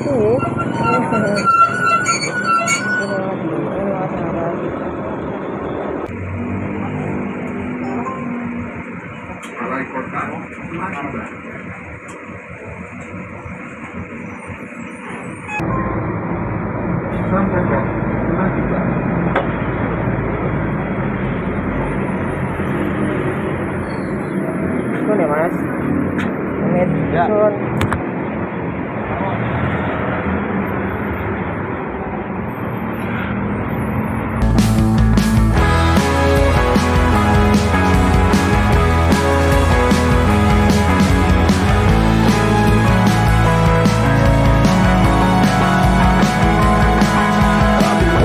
Iya. Balai Kota Sampokong Nagita. Sun ya mas, menit Ya. sun.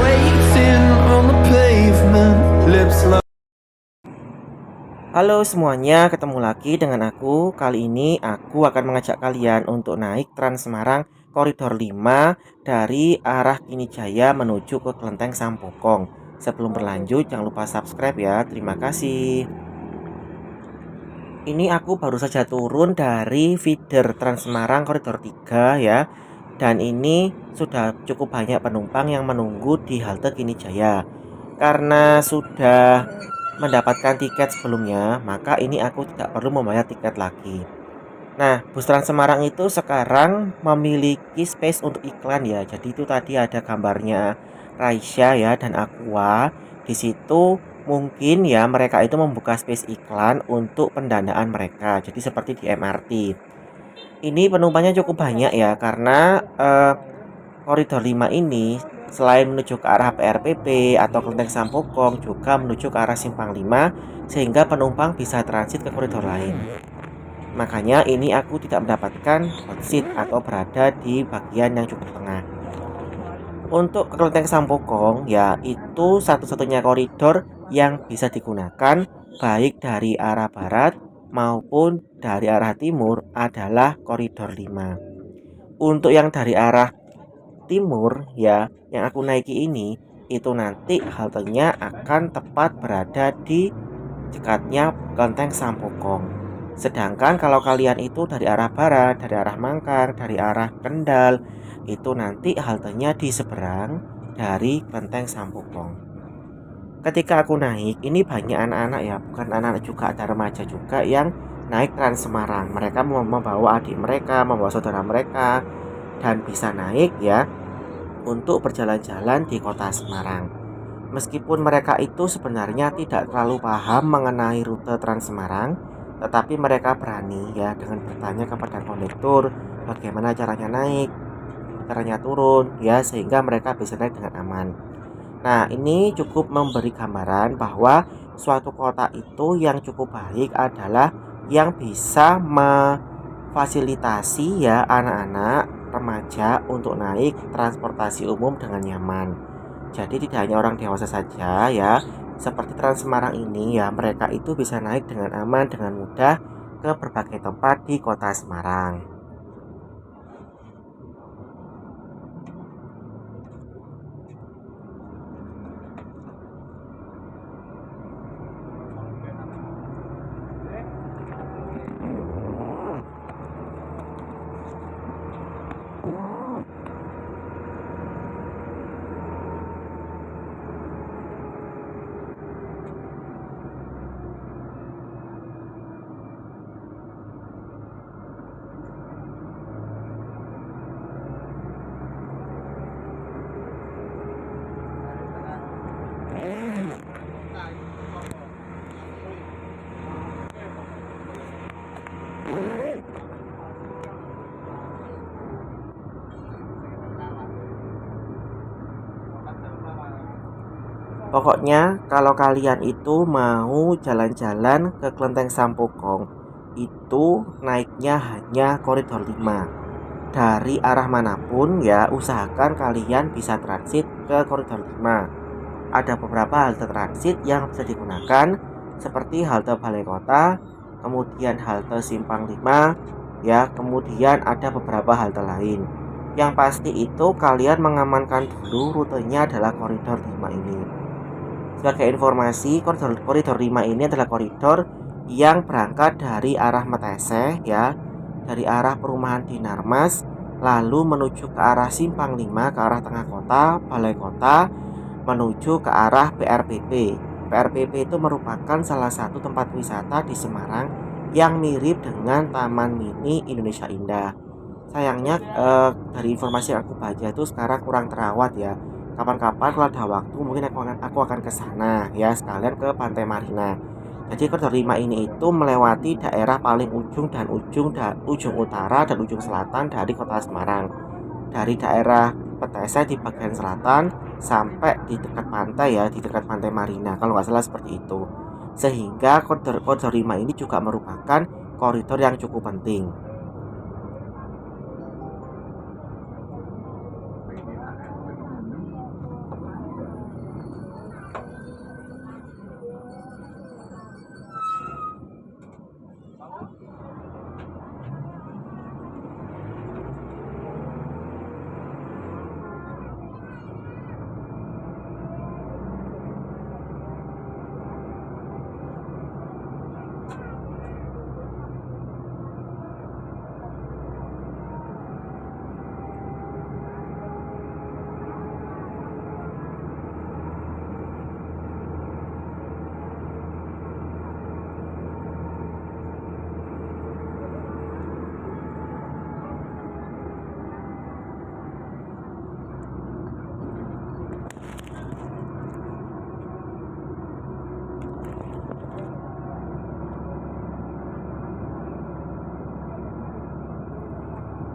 Waiting on the pavement, lips like Halo semuanya, ketemu lagi dengan aku. Kali ini aku akan mengajak kalian untuk naik Trans Semarang Koridor 5 dari arah Kinijaya menuju ke Kelenteng Sampokong. Sebelum berlanjut, jangan lupa subscribe ya. Terima kasih. Ini aku baru saja turun dari feeder Trans Semarang Koridor 3 ya. Dan ini sudah cukup banyak penumpang yang menunggu di halte Kinijaya. Karena sudah mendapatkan tiket sebelumnya, maka ini aku tidak perlu membayar tiket lagi. Nah, bus Trans Semarang itu sekarang memiliki space untuk iklan ya. Jadi itu tadi ada gambarnya Raisya ya dan Aqua. Di situ mungkin ya mereka itu membuka space iklan untuk pendanaan mereka. Jadi seperti di MRT. Ini penumpangnya cukup banyak ya karena koridor 5 ini selain menuju ke arah PRPP atau Kelenteng Sampokong juga menuju ke arah Simpang 5 sehingga penumpang bisa transit ke koridor lain. Makanya ini aku tidak mendapatkan hot seat atau berada di bagian yang cukup tengah. Untuk ke Kelenteng Sampokong ya itu satu-satunya koridor yang bisa digunakan baik dari arah barat maupun dari arah timur adalah koridor 5. Untuk yang dari arah timur ya yang aku naiki ini itu nanti haltenya akan tepat berada di dekatnya Kelenteng Sampokong. Sedangkan kalau kalian itu dari arah barat, dari arah Mangkang, dari arah Kendal itu nanti haltenya di seberang dari Kelenteng Sampokong. Ketika aku naik ini banyak anak-anak ya, bukan anak-anak juga, ada remaja juga yang naik Trans Semarang. Mereka membawa adik mereka, membawa saudara mereka dan bisa naik ya untuk berjalan-jalan di kota Semarang. Meskipun mereka itu sebenarnya tidak terlalu paham mengenai rute Trans Semarang, tetapi mereka berani ya dengan bertanya kepada kondektur bagaimana caranya naik, caranya turun ya sehingga mereka bisa naik dengan aman. Nah, ini cukup memberi gambaran bahwa suatu kota itu yang cukup baik adalah yang bisa memfasilitasi ya anak-anak remaja untuk naik transportasi umum dengan nyaman. Jadi tidak hanya orang dewasa saja ya, seperti Trans Semarang ini ya mereka itu bisa naik dengan aman, dengan mudah ke berbagai tempat di kota Semarang. Pokoknya kalau kalian itu mau jalan-jalan ke Kelenteng Sampokong itu naiknya hanya koridor 5. Dari arah manapun ya usahakan kalian bisa transit ke koridor 5. Ada beberapa halte transit yang bisa digunakan seperti halte Balai Kota, kemudian halte Simpang 5 ya, kemudian ada beberapa halte lain. Yang pasti itu kalian mengamankan dulu rutenya adalah koridor 5 ini. Sebagai informasi, koridor 5 ini adalah koridor yang berangkat dari arah Meteseh ya, dari arah perumahan Dinarmas lalu menuju ke arah Simpang 5 ke arah tengah kota, Balai Kota, menuju ke arah PRPP. PRPP itu merupakan salah satu tempat wisata di Semarang yang mirip dengan Taman Mini Indonesia Indah. Sayangnya dari informasi yang aku baca itu sekarang kurang terawat ya. Kapan-kapan kalau ada waktu mungkin aku akan ke sana ya, sekalian ke Pantai Marina. Jadi koridor 5 ini itu melewati daerah paling ujung dan ujung utara dan ujung selatan dari Kota Semarang. Dari daerah Petese di bagian selatan sampai di dekat pantai ya, di dekat Pantai Marina kalau nggak salah seperti itu. Sehingga koridor 5 ini juga merupakan koridor yang cukup penting.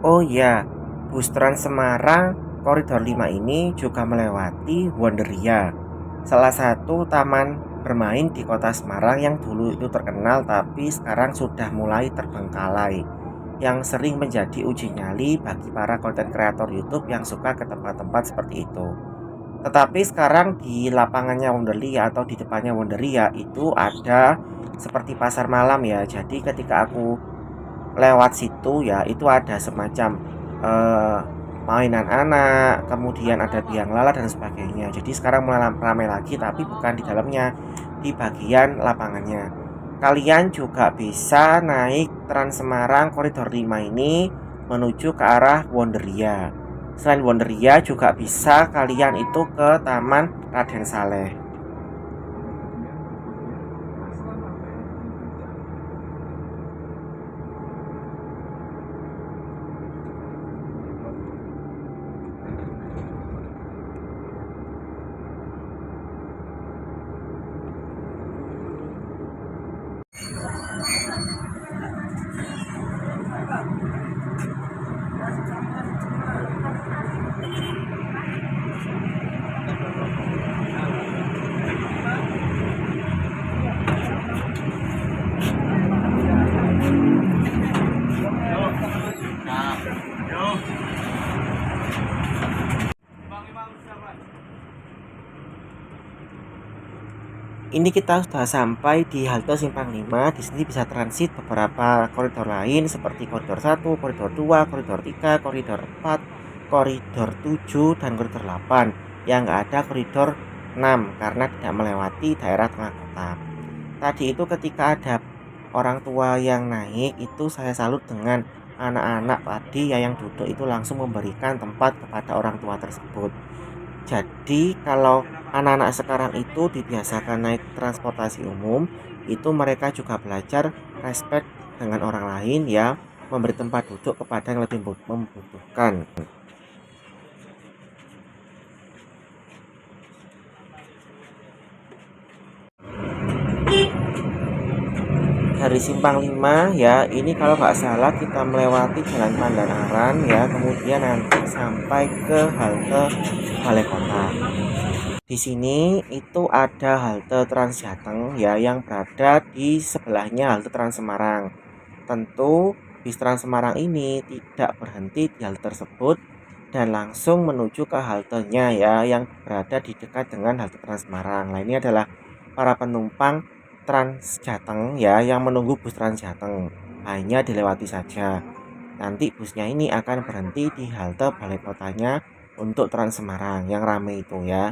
Oh iya, bus Trans Semarang koridor 5 ini juga melewati Wonderia, salah satu taman bermain di kota Semarang yang dulu itu terkenal tapi sekarang sudah mulai terbengkalai, yang sering menjadi uji nyali bagi para konten kreator YouTube yang suka ke tempat-tempat seperti itu. Tetapi sekarang di lapangannya Wonderia atau di depannya Wonderia itu ada seperti pasar malam ya. Jadi ketika aku lewat situ ya itu ada semacam eh, mainan anak, kemudian ada biang lala dan sebagainya. Jadi sekarang mulai ramai lagi tapi bukan di dalamnya, di bagian lapangannya. Kalian juga bisa naik Trans Semarang koridor 5 ini menuju ke arah Wonderia. Selain Wonderia juga bisa kalian itu ke Taman Raden Saleh. Ini kita sudah sampai di halte Simpang 5. Di sini bisa transit beberapa koridor lain seperti koridor 1, koridor 2, koridor 3, koridor 4, koridor 7 dan koridor 8. Yang nggak ada koridor 6 karena tidak melewati daerah tengah kota. Tadi itu ketika ada orang tua yang naik itu saya salut dengan anak-anak tadi ya yang duduk itu langsung memberikan tempat kepada orang tua tersebut. Jadi kalau anak-anak sekarang itu dibiasakan naik transportasi umum, itu mereka juga belajar respect dengan orang lain ya, memberi tempat duduk kepada yang lebih membutuhkan. Dari Simpang 5 ya, ini kalau nggak salah kita melewati Jalan Pandanaran ya, kemudian nanti sampai ke halte Balai Kota. Di sini itu ada halte Transjateng ya yang berada di sebelahnya halte Trans Semarang. Tentu bis Trans Semarang ini tidak berhenti di halte tersebut dan langsung menuju ke haltenya ya yang berada di dekat dengan halte Trans Semarang. Nah, ini adalah para penumpang Transjateng ya yang menunggu bus Transjateng. Hanya dilewati saja. Nanti busnya ini akan berhenti di halte Balai Kotanya untuk Trans Semarang yang ramai itu ya.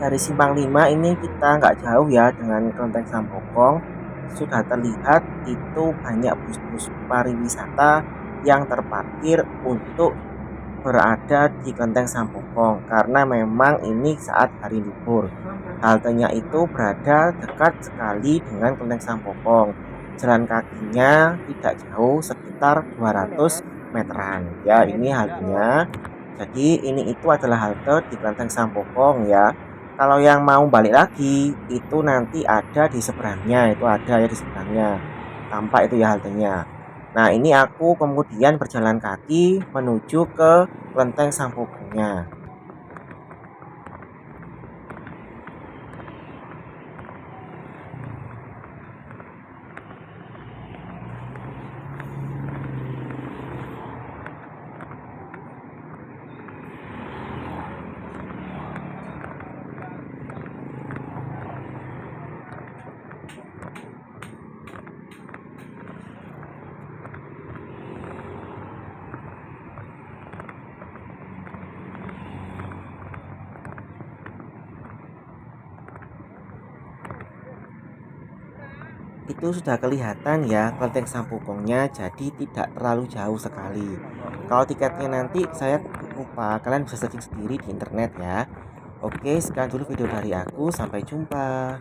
Dari Simpang 5 ini kita nggak jauh ya dengan Kelenteng Sampokong. Sudah terlihat itu banyak bus-bus pariwisata yang terparkir untuk berada di Kelenteng Sampokong karena memang ini saat hari libur. Haltenya itu berada dekat sekali dengan Kelenteng Sampokong. Jalan kakinya tidak jauh, sekitar 200 meteran. Ya, ini haltenya. Jadi ini itu adalah halte di Kelenteng Sampokong ya. Kalau yang mau balik lagi itu nanti ada di seberangnya, itu ada ya di seberangnya. Tampak itu ya haltenya. Nah, ini aku kemudian berjalan kaki menuju ke Kelenteng Sampokongnya. Itu sudah kelihatan ya Kelenteng Sampokongnya, jadi tidak terlalu jauh sekali. Kalau tiketnya nanti saya lupa, kalian bisa searching sendiri di internet ya. Oke, sekian dulu video dari aku, sampai jumpa.